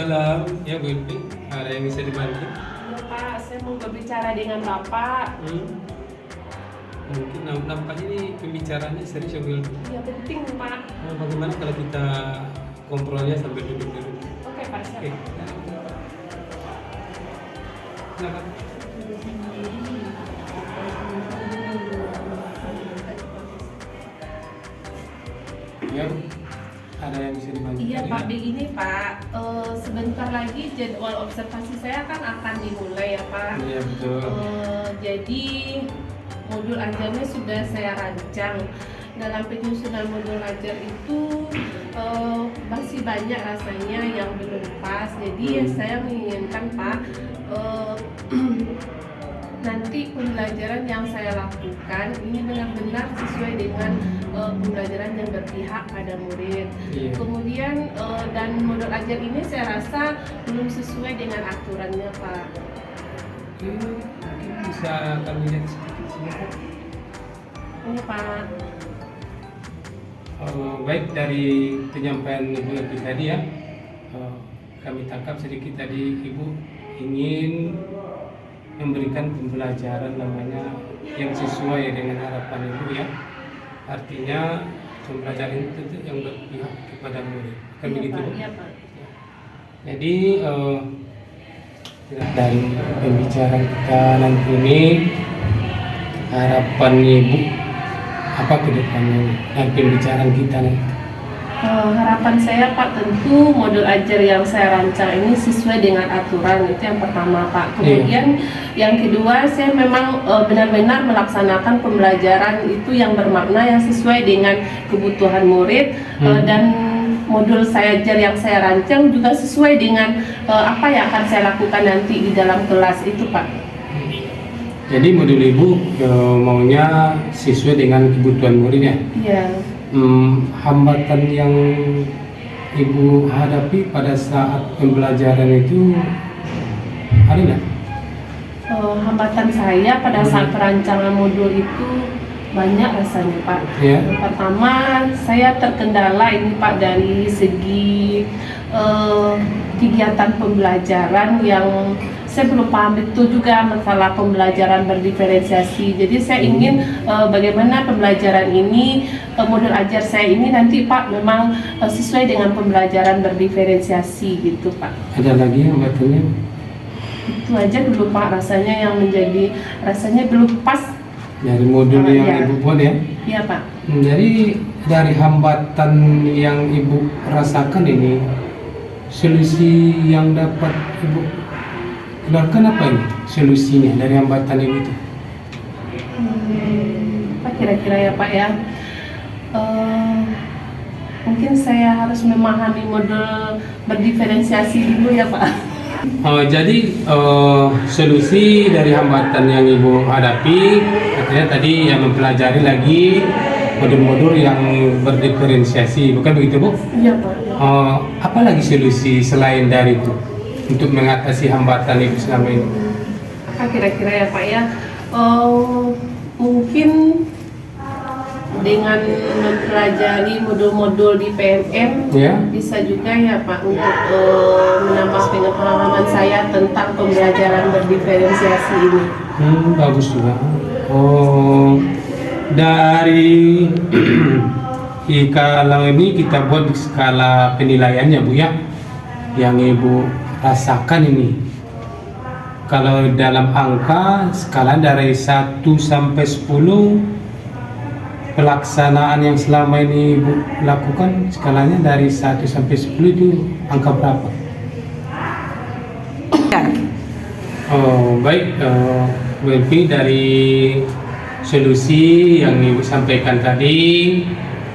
Waalaikumsalam. Ya Bu Ilmi, ada yang bisa dibantu? Ya Pak, saya mau berbicara dengan Bapak. Mungkin nampaknya ini pembicaranya serius ya Bu Ilmi. Ya penting Pak. Nah, bagaimana kalau kita kontrolnya sambil duduk dulu? Oke Pak, siap. Oke. Silakan. Ya, Bu. Ada yang bisa dibantu? Iya tadi? Pak, begini Pak, sebentar lagi jadwal observasi saya kan akan dimulai ya Pak. Iya betul. Jadi modul ajarnya sudah saya rancang. Dalam penyusunan modul ajar itu masih banyak rasanya yang belum pas. Jadi saya menginginkan Pak, nanti pembelajaran yang saya lakukan ini benar-benar sesuai dengan pembelajaran yang berpihak pada murid. Iya. Kemudian dan modul ajar ini saya rasa belum sesuai dengan aturannya Pak. Mungkin bisa kami lihat sedikit silakan. Ini Pak. Baik, dari penyampaian Ibu Elvi tadi ya, kami tangkap sedikit tadi Ibu ingin memberikan pembelajaran namanya yang sesuai dengan harapan Ibu ya. Artinya pembelajaran itu yang berpihak kepada murid. Kan Iya, begitu Pak. Bu? Iya Pak. Jadi dari pembicaraan kita nanti ini, harapan Ibu apa ke depannya dan pembicaraan kita nih? Harapan saya Pak, tentu modul ajar yang saya rancang ini sesuai dengan aturan, itu yang pertama Pak. Kemudian yang kedua, saya memang benar-benar melaksanakan pembelajaran itu yang bermakna, yang sesuai dengan kebutuhan murid. Dan modul saya ajar yang saya rancang juga sesuai dengan apa yang akan saya lakukan nanti di dalam kelas itu Pak. Jadi modul Ibu maunya sesuai dengan kebutuhan muridnya. Iya. Hambatan yang Ibu hadapi pada saat pembelajaran itu ada nggak? Hambatan saya pada saat perancangan modul itu banyak rasanya Pak. Ya. Yang pertama, saya terkendala ini Pak dari segi kegiatan pembelajaran yang saya belum paham betul juga masalah pembelajaran berdiferensiasi. Jadi saya ingin bagaimana pembelajaran ini, modul ajar saya ini nanti Pak memang sesuai dengan pembelajaran berdiferensiasi gitu Pak. Ada lagi hambatannya? Itu aja dulu Pak, rasanya yang menjadi rasanya belum pas. Dari modul yang Ya. Ibu buat ya? Iya Pak. Jadi dari hambatan yang Ibu rasakan ini, solusi yang dapat Ibu keluarkan apa ini solusinya dari hambatan Ibu itu? Apa kira-kira ya Pak ya? Mungkin saya harus memahami modul berdiferensiasi dulu ya Pak. Jadi solusi dari hambatan yang Ibu hadapi, katanya tadi yang mempelajari lagi modul-modul yang berdiferensiasi, bukan begitu Bu? Iya Pak. Apa lagi solusi selain dari itu untuk mengatasi hambatan Ibu selama ini? Apa kira-kira ya Pak ya? Mungkin dengan mempelajari modul-modul di PMM Ya. bisa juga ya Pak untuk menambah pengetahuan saya tentang pembelajaran berdiferensiasi ini. Bagus juga. Dari kalau ini kita buat skala penilaiannya Bu ya, yang Ibu rasakan ini. Kalau dalam angka skala dari 1 sampai 10, pelaksanaan yang selama ini Ibu lakukan skalanya dari 1 sampai 10 itu angka berapa? Baik, Bu Elvi, dari solusi yang Ibu sampaikan tadi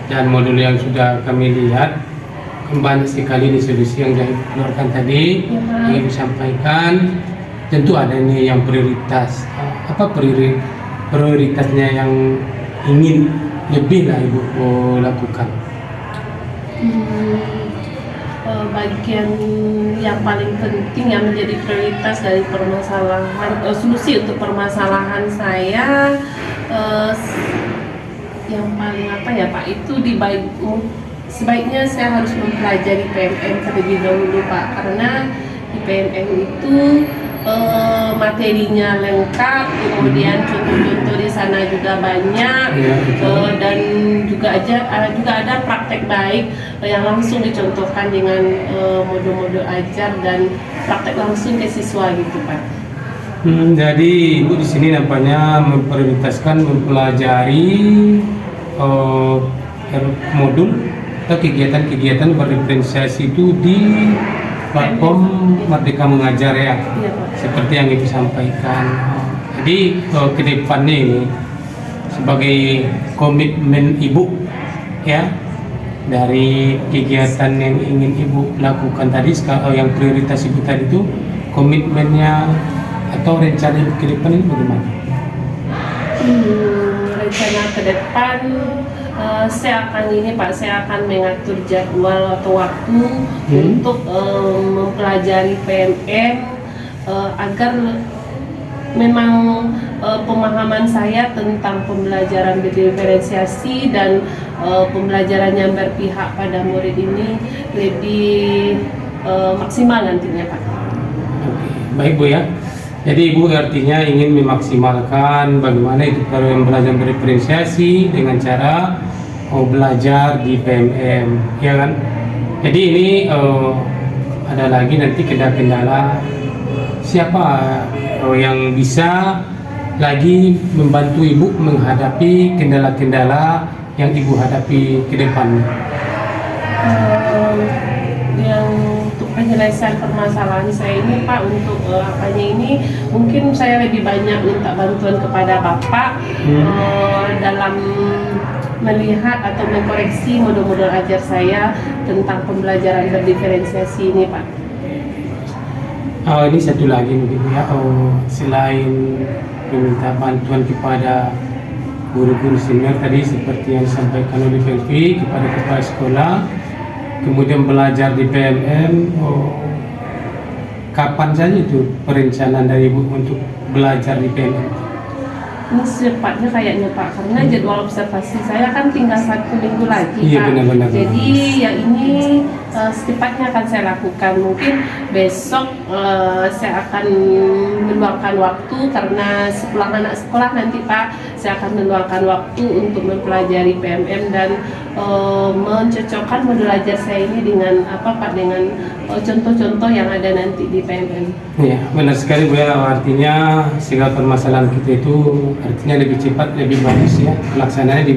dan modul yang sudah kami lihat, banyak sekali nih solusi yang sudah Ibu keluarkan tadi, yang Ibu sampaikan. Tentu ada nih yang prioritas. Apa prioritasnya yang ingin lebih lah Ibu lakukan? Bagian yang paling penting yang menjadi prioritas dari permasalahan, solusi untuk permasalahan saya, yang paling apa ya Pak, itu sebaiknya saya harus mempelajari PMM terlebih dahulu Pak, karena di PMM itu materinya lengkap, kemudian contoh-contoh di sana juga banyak, dan juga ada praktek baik yang langsung dicontohkan dengan modul-modul ajar dan praktek langsung ke siswa gitu Pak. Jadi Ibu di sini nampaknya memprioritaskan mempelajari modul atau kegiatan-kegiatan berdiferensiasi itu di platform Merdeka Mengajar ya, Iya, Pak. seperti yang Ibu sampaikan. Jadi ke depannya ini sebagai komitmen Ibu ya, dari kegiatan yang ingin Ibu lakukan tadi, yang prioritas Ibu tadi itu, komitmennya atau rencana Ibu ke depan ini bagaimana? Rencana ke depan saya akan mengatur jadwal atau waktu untuk mempelajari PMM agar memang pemahaman saya tentang pembelajaran berdiferensiasi dan pembelajaran yang berpihak pada murid ini lebih maksimal nantinya Pak. Oke, baik Bu ya. Jadi Ibu artinya ingin memaksimalkan bagaimana itu pembelajaran berdiferensiasi dengan cara belajar di PMM, ya kan? Jadi ini ada lagi nanti kendala siapa yang bisa lagi membantu Ibu menghadapi kendala-kendala yang Ibu hadapi ke depan. Yang untuk penyelesaian permasalahan saya ini Pak, untuk apanya ini mungkin saya lebih banyak minta bantuan kepada Bapak dalam melihat atau mengkoreksi modul-modul ajar saya tentang pembelajaran berdiferensiasi ini Pak. Ini satu lagi mungkin ya, selain meminta bantuan kepada guru-guru senior tadi seperti yang disampaikan oleh Felvi kepada kepala sekolah, kemudian belajar di PMM, kapan saja itu perencanaan dari Ibu untuk belajar di PMM? Ini secepatnya kayaknya Pak, karena jadwal observasi saya kan tinggal 1 minggu lagi Iya, Pak. benar-benar. Jadi yang ini secepatnya akan saya lakukan. Mungkin besok saya akan meluangkan waktu, karena sepulang anak sekolah nanti Pak, saya akan meluangkan waktu untuk mempelajari PMM dan mencocokkan modul ajar saya ini dengan dengan contoh-contoh yang ada nanti di PMM. Iya, benar sekali Bu ya. Artinya segala permasalahan kita itu artinya lebih cepat, lebih bagus ya pelaksanaannya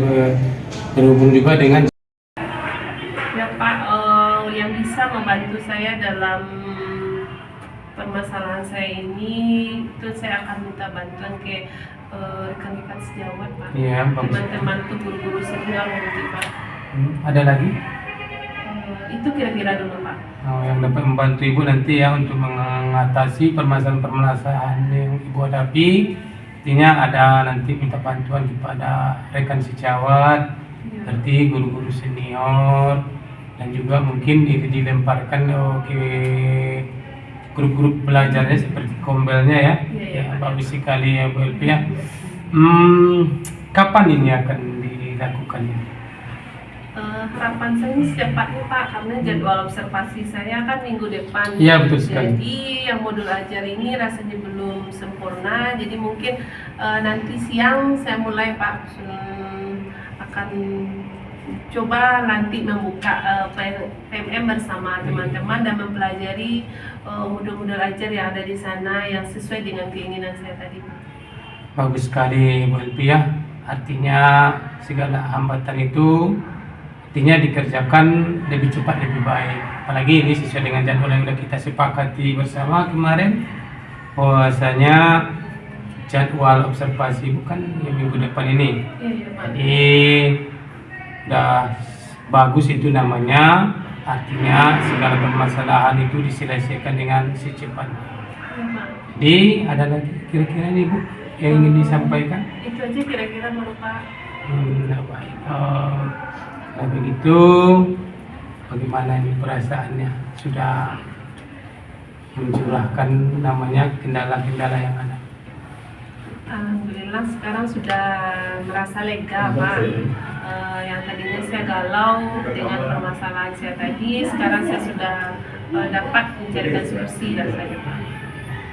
berhubung juga dengan Ya Pak, yang bisa membantu saya dalam permasalahan saya ini itu saya akan minta bantuan ke rekan-rekan sejawat Pak. Iya, bagus. Teman-teman tuh guru-guru senior nanti Pak. Ada lagi Itu kira-kira dulu Pak. yang dapat membantu Ibu nanti ya untuk mengatasi permasalahan-permasalahan yang Ibu hadapi. Artinya ada nanti minta bantuan kepada rekan sejawat, seperti guru-guru senior, dan juga mungkin dilemparkan ke grup-grup belajarnya seperti kombelnya ya. Ya, bagus sekali ya Bu Elvi ya. Kapan ini akan dilakukan? Harapan saya ini secepatnya Pak, karena jadwal observasi saya kan minggu depan. Iya, betul sekali. Jadi yang modul ajar ini rasanya belum sempurna, jadi mungkin nanti siang saya mulai Pak, akan coba nanti membuka PMM bersama teman-teman dan mempelajari modul-modul ajar yang ada di sana yang sesuai dengan keinginan saya tadi Pak. Bagus sekali Bu Elvi ya. Artinya segala hambatan itu artinya dikerjakan lebih cepat lebih baik. Apalagi ini sesuai dengan jadwal yang sudah kita sepakati bersama kemarin, bahwasanya jadwal observasi bukan yang minggu depan ini. Iya, Pak. Jadi udah bagus itu namanya. Artinya segala permasalahan itu diselesaikan dengan secepatnya. Iya, Pak. Jadi ada lagi kira-kira nih Bu yang ingin disampaikan? Itu aja kira-kira menurut Pak. Baik. Kalau begitu, bagaimana ini perasaannya? Sudah mencurahkan namanya kendala-kendala yang ada. Alhamdulillah sekarang sudah merasa lega Pak. Yang tadinya saya galau dengan permasalahan saya tadi, sekarang saya sudah dapat mencarikan solusi rasanya Pak.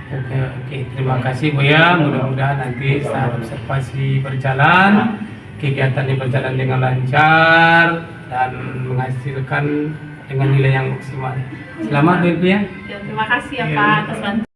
Oke, terima kasih Bu ya. Mudah-mudahan nanti saat observasi berjalan, kegiatannya berjalan dengan lancar dan menghasilkan dengan nilai yang maksimal. Selamat Bu ya. Ya, terima kasih ya Pak atas bantuan.